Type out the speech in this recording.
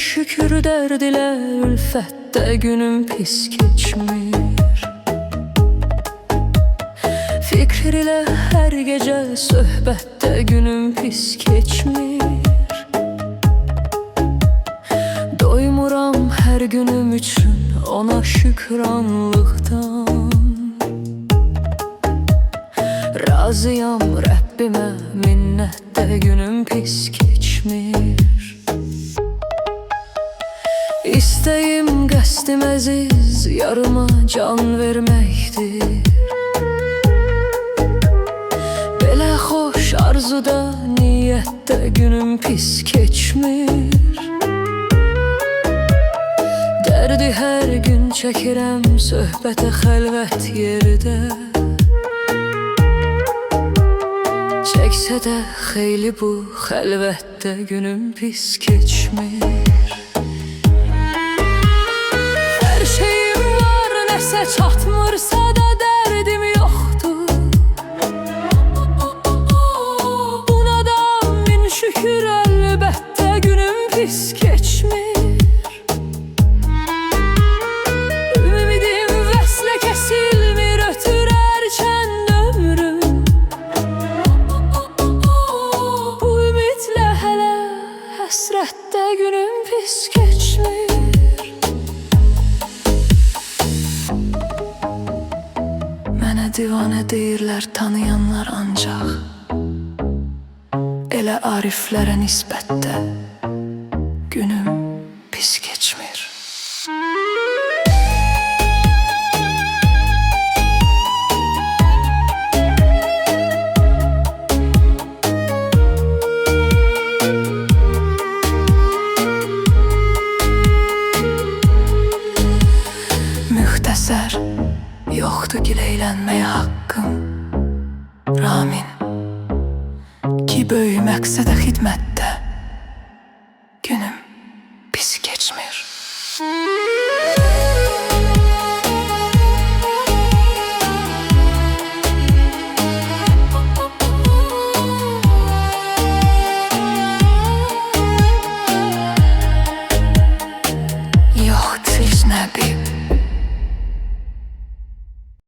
şükür derd ile ülfette günüm pis geçmir. Fikir ile her gece söhbette günüm pis geçmir. Doymuram her günüm üçün ona şükranlıktan. Razıyam Rabbime minnette günüm pis geçmir. İsteyim qəsdim əziz yarıma can verməkdir. Belə xoş arzuda niyyətdə günüm pis keçmir. Dərdi hər gün çəkirəm söhbətə xəlvət yerdə. Çəksə də xeyli bu xəlvətdə günüm pis keçmir. Hər şeyim var, nəsə çatmırsa da dərdim yoxdur. Buna da min şükür əlbəttə günüm pis keçmir. Ümidim vəslə kəsilmir, ötürərkən ömrüm. Bu ümidlə hələ həsrətdə günüm pis keçmir. Mənə divanə deyirlər tanıyanlar ancaq, elə ariflərə nisbətdə günüm pis keçmir. Müxtəsər yoxdur gileylənməyə haqqım, Ramin ki böyük məqsədə xidmətdə günüm pis keçmir. Yoxdur heç nə bir